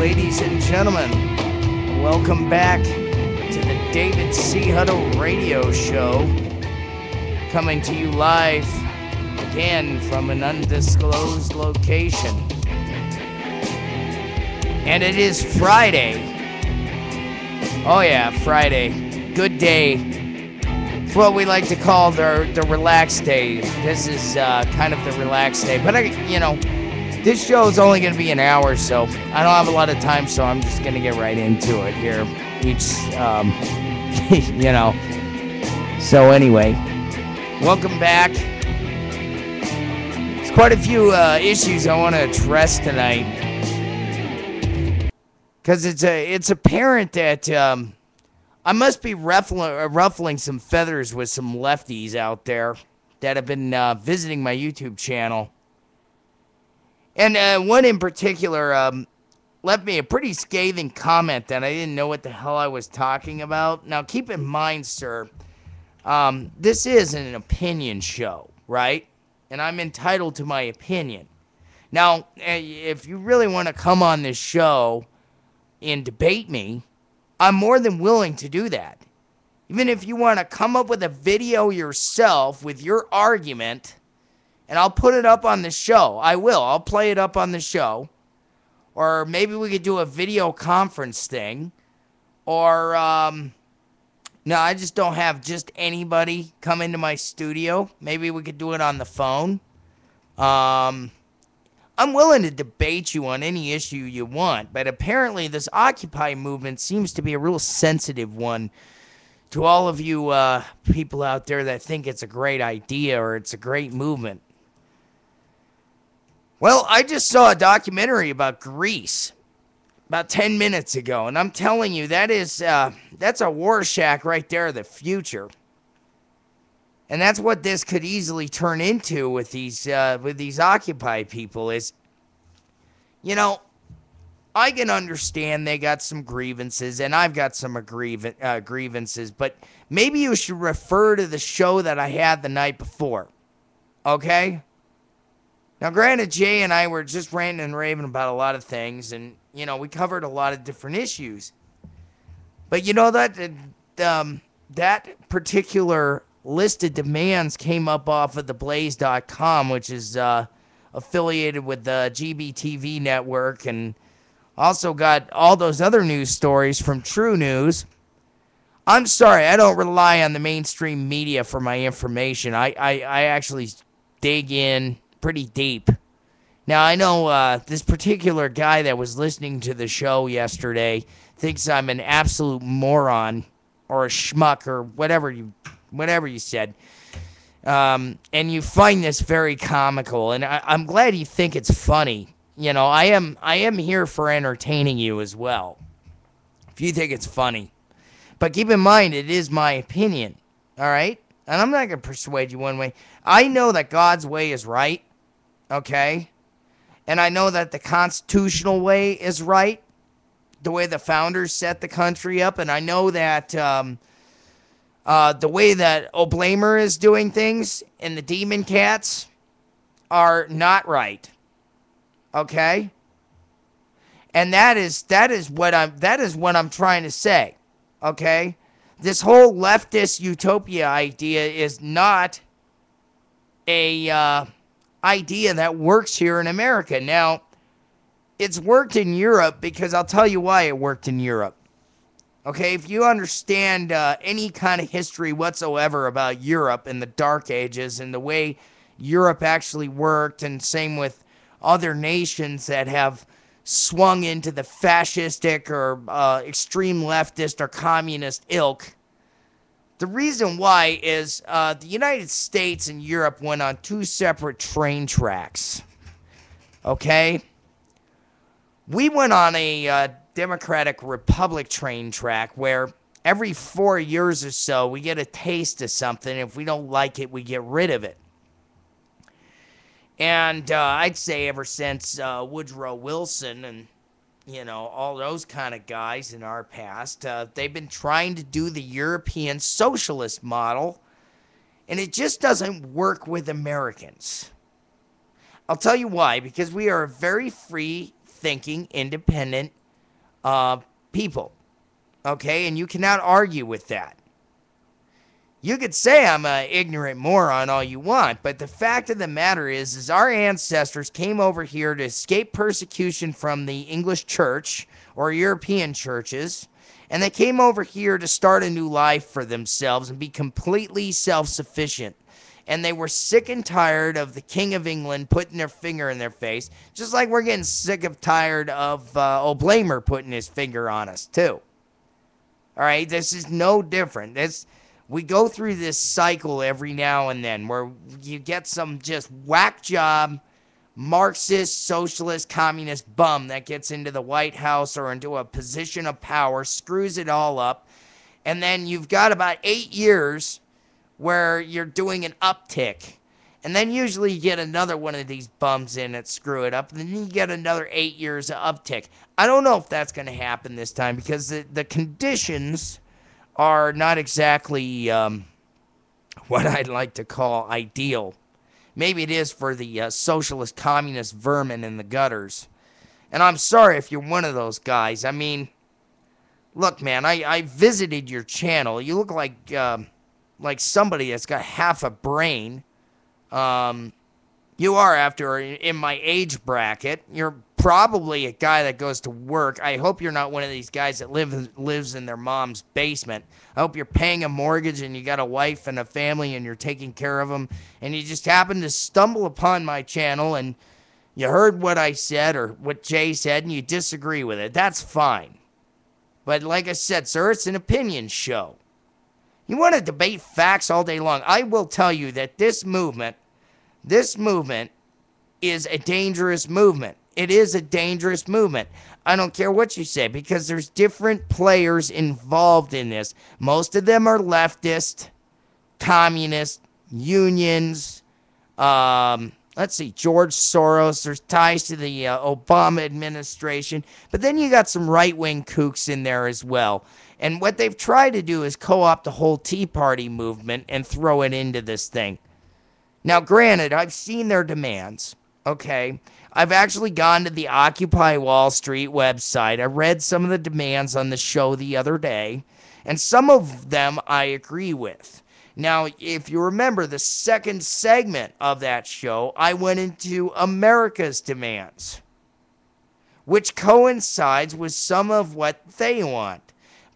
ladies and gentlemen. Welcome back to the David C. Hutto radio show, coming to you live again from an undisclosed location. And it is Friday. Oh yeah, Friday. Good day. It's what we like to call the relaxed day. This is kind of the relaxed day. But this show is only going to be an hour, so I don't have a lot of time, so I'm just going to get right into it here. So anyway, welcome back. There's quite a few issues I want to address tonight, because it's apparent that I must be ruffling some feathers with some lefties out there that have been visiting my YouTube channel. And one in particular left me a pretty scathing comment that I didn't know what the hell I was talking about. Now, keep in mind, sir, this is an opinion show, right? And I'm entitled to my opinion. Now, if you really want to come on this show and debate me, I'm more than willing to do that. Even if you want to come up with a video yourself with your argument, and I'll put it up on the show. I will. I'll play it up on the show. Or maybe we could do a video conference thing. Or, no, I just don't have just anybody come into my studio. Maybe we could do it on the phone. I'm willing to debate you on any issue you want, but apparently this Occupy movement seems to be a real sensitive one to all of you people out there that think it's a great idea or it's a great movement. Well, I just saw a documentary about Greece about 10 minutes ago, and I'm telling you, that's a war shack right there of the future. And that's what this could easily turn into with these Occupy people is, I can understand they got some grievances, and I've got some grievances, but maybe you should refer to the show that I had the night before, okay? Now, granted, Jay and I were just ranting and raving about a lot of things, and, we covered a lot of different issues. But that particular list of demands came up off of theblaze.com, which is affiliated with the GBTV network, and also got all those other news stories from True News. I'm sorry, I don't rely on the mainstream media for my information. I actually dig in pretty deep. Now, I know this particular guy that was listening to the show yesterday thinks I'm an absolute moron or a schmuck or whatever you said. And you find this very comical, and I'm glad you think it's funny. I am here for entertaining you as well, if you think it's funny. But keep in mind, it is my opinion, all right? And I'm not going to persuade you one way. I know that God's way is right, okay? And I know that the constitutional way is right, the way the founders set the country up. And I know that the way that O'Blamer is doing things and the Demon Cats are not right, okay? And that is what I'm trying to say, okay? This whole leftist utopia idea is not a idea that works here in America. Now, it's worked in Europe because I'll tell you why it worked in Europe. Okay, if you understand any kind of history whatsoever about Europe in the Dark Ages and the way Europe actually worked, and same with other nations that have swung into the fascistic or extreme leftist or communist ilk, the reason why is the United States and Europe went on two separate train tracks, okay? We went on a Democratic Republic train track where every 4 years or so we get a taste of something. If we don't like it, we get rid of it. And I'd say ever since Woodrow Wilson and all those kind of guys in our past, they've been trying to do the European socialist model, and it just doesn't work with Americans. I'll tell you why, because we are a very free-thinking, independent people. Okay, and you cannot argue with that. You could say I'm an ignorant moron all you want, but the fact of the matter is our ancestors came over here to escape persecution from the English church or European churches, and they came over here to start a new life for themselves and be completely self-sufficient. And they were sick and tired of the King of England putting their finger in their face, just like we're getting sick of tired of O'Blamer putting his finger on us, too. All right, this is no different. We go through this cycle every now and then where you get some just whack job Marxist, socialist, communist bum that gets into the White House or into a position of power, screws it all up, and then you've got about 8 years where you're doing an uptick. And then usually you get another one of these bums in that screw it up, and then you get another 8 years of uptick. I don't know if that's going to happen this time because the conditions are not exactly what I'd like to call ideal. Maybe it is for the socialist communist vermin in the gutters. And I'm sorry if you're one of those guys. I mean, look, man, I visited your channel. You look like somebody that's got half a brain. You are, after in my age bracket. You're probably a guy that goes to work. I hope you're not one of these guys that lives in their mom's basement. I hope you're paying a mortgage and you got a wife and a family and you're taking care of them. And you just happen to stumble upon my channel and you heard what I said or what Jay said and you disagree with it. That's fine. But like I said, sir, it's an opinion show. You want to debate facts all day long. I will tell you that this movement is a dangerous movement. It is a dangerous movement. I don't care what you say because there's different players involved in this. Most of them are leftist, communist, unions. Let's see, George Soros. There's ties to the Obama administration. But then you got some right-wing kooks in there as well. And what they've tried to do is co-opt the whole Tea Party movement and throw it into this thing. Now, granted, I've seen their demands, okay? I've actually gone to the Occupy Wall Street website. I read some of the demands on the show the other day, and some of them I agree with. Now, if you remember the second segment of that show, I went into America's demands, which coincides with some of what they want.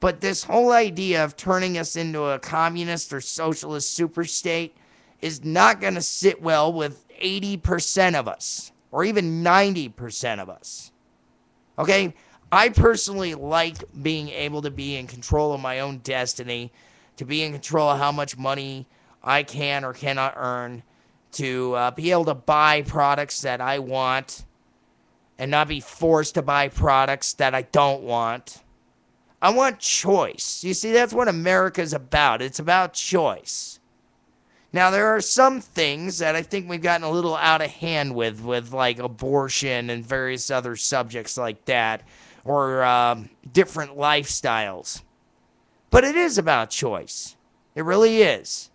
But this whole idea of turning us into a communist or socialist superstate is not going to sit well with 80% of us, or even 90% of us. Okay? I personally like being able to be in control of my own destiny, to be in control of how much money I can or cannot earn, to be able to buy products that I want, and not be forced to buy products that I don't want. I want choice. You see, that's what America's about. It's about choice. Now, there are some things that I think we've gotten a little out of hand with like abortion and various other subjects like that, or different lifestyles. But it is about choice. It really is.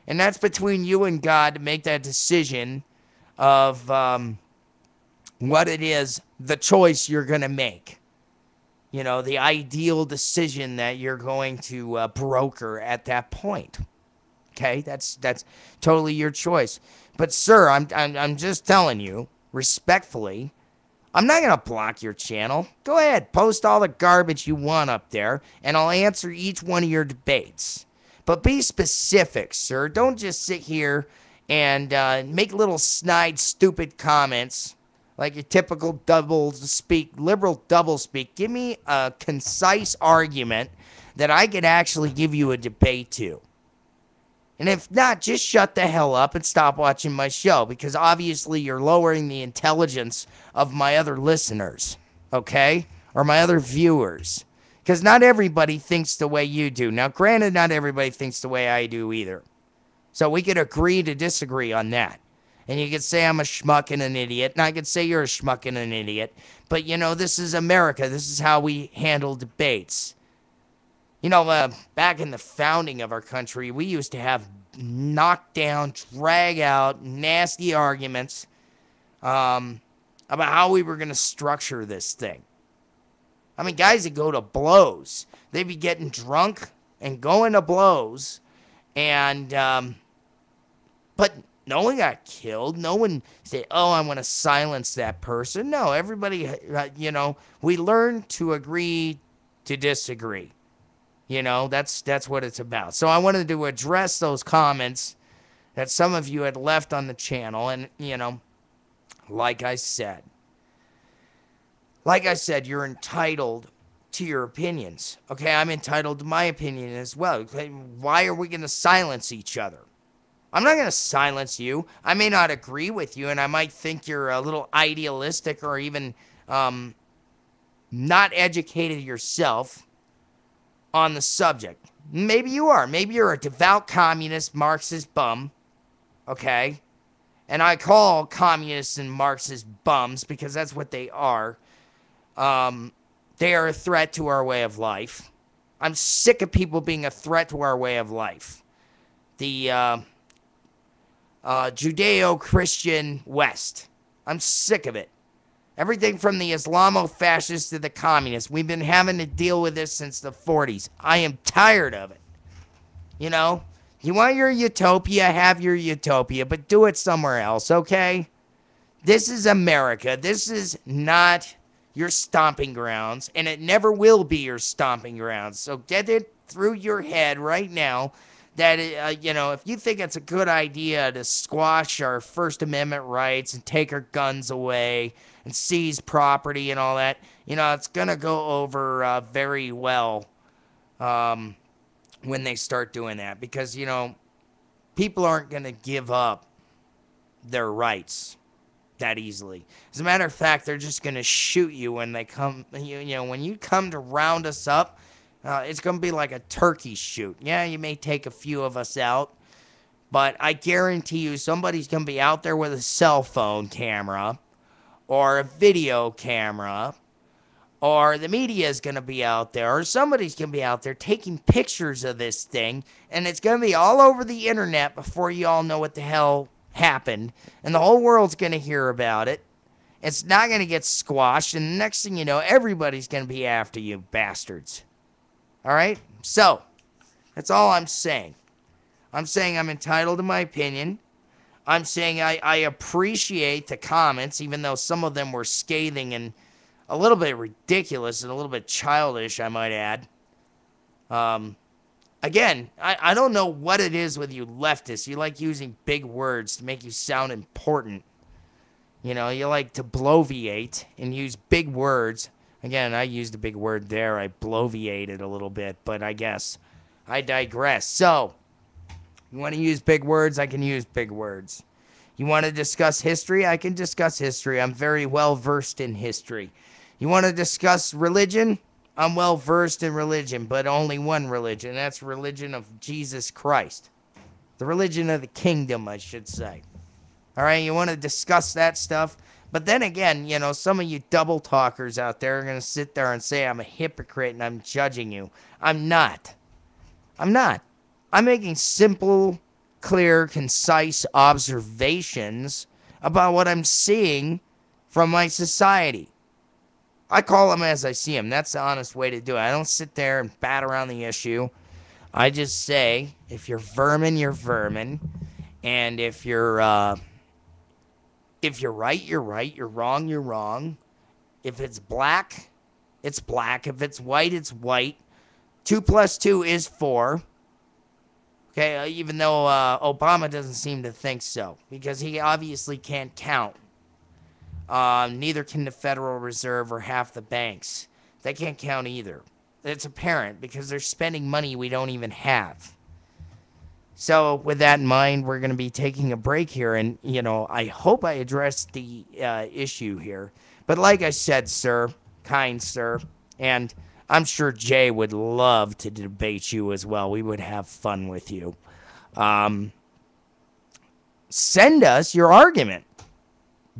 And that's between you and God to make that decision of what it is, the choice you're going to make. You know, the ideal decision that you're going to broker at that point. Okay, that's totally your choice. But sir, I'm just telling you, respectfully, I'm not gonna block your channel. Go ahead, post all the garbage you want up there, and I'll answer each one of your debates. But be specific, sir. Don't just sit here and make little snide, stupid comments like your typical liberal doublespeak. Give me a concise argument that I could actually give you a debate to. And if not, just shut the hell up and stop watching my show, because obviously you're lowering the intelligence of my other listeners, okay? Or my other viewers. Because not everybody thinks the way you do. Now, granted, not everybody thinks the way I do either. So we could agree to disagree on that. And you could say I'm a schmuck and an idiot, and I could say you're a schmuck and an idiot. But, you know, this is America. This is how we handle debates. You know, back in the founding of our country, we used to have knockdown, drag-out, nasty arguments about how we were going to structure this thing. I mean, guys that go to blows. They be getting drunk and going to blows. And, but no one got killed. No one said, oh, I want to silence that person. No, everybody, we learn to agree to disagree. That's what it's about. So I wanted to address those comments that some of you had left on the channel. And, like I said, you're entitled to your opinions. Okay, I'm entitled to my opinion as well. Okay? Why are we going to silence each other? I'm not going to silence you. I may not agree with you, and I might think you're a little idealistic or even not educated yourself on the subject. Maybe you are. Maybe you're a devout communist, Marxist bum. Okay? And I call communists and Marxists bums because that's what they are. They are a threat to our way of life. I'm sick of people being a threat to our way of life. The Judeo-Christian West. I'm sick of it. Everything from the Islamo-fascists to the communists. We've been having to deal with this since the 40s. I am tired of it. You want your utopia, have your utopia, but do it somewhere else, okay? This is America. This is not your stomping grounds, and it never will be your stomping grounds. So get it through your head right now that, if you think it's a good idea to squash our First Amendment rights and take our guns away and seize property and all that, it's going to go over very well when they start doing that. Because, people aren't going to give up their rights that easily. As a matter of fact, they're just going to shoot you when they come, when you come to round us up. It's going to be like a turkey shoot. Yeah, you may take a few of us out, but I guarantee you somebody's going to be out there with a cell phone camera or a video camera, or the media is going to be out there, or somebody's going to be out there taking pictures of this thing, and it's going to be all over the internet before you all know what the hell happened, and the whole world's going to hear about it. It's not going to get squashed, and the next thing you know, everybody's going to be after you bastards. All right? So, that's all I'm saying. I'm saying I'm entitled to my opinion. I'm saying I appreciate the comments, even though some of them were scathing and a little bit ridiculous and a little bit childish, I might add. Again, I don't know what it is with you leftists. You like using big words to make you sound important. You like to bloviate and use big words. Again, I used a big word there. I bloviated a little bit, but I guess I digress. So, you want to use big words? I can use big words. You want to discuss history? I can discuss history. I'm very well versed in history. You want to discuss religion? I'm well versed in religion, but only one religion. That's the religion of Jesus Christ. The religion of the kingdom, I should say. All right, you want to discuss that stuff? But then again, some of you double talkers out there are going to sit there and say I'm a hypocrite and I'm judging you. I'm not. I'm making simple, clear, concise observations about what I'm seeing from my society. I call them as I see them. That's the honest way to do it. I don't sit there and bat around the issue. I just say, if you're vermin, you're vermin. And if you're right, you're right. You're wrong, you're wrong. If it's black, it's black. If it's white, it's white. 2 plus 2 is 4. Okay, even though Obama doesn't seem to think so, because he obviously can't count. Neither can the Federal Reserve or half the banks. They can't count either. It's apparent because they're spending money we don't even have. So with that in mind, we're going to be taking a break here, and, I hope I addressed the issue here. But like I said, sir, kind sir, and I'm sure Jay would love to debate you as well. We would have fun with you. Send us your argument.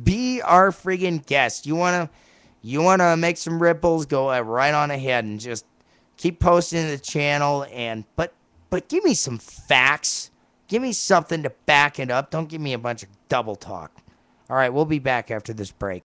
Be our friggin' guest. You wanna make some ripples? Go right on ahead and just keep posting to the channel. But give me some facts. Give me something to back it up. Don't give me a bunch of double talk. All right, we'll be back after this break.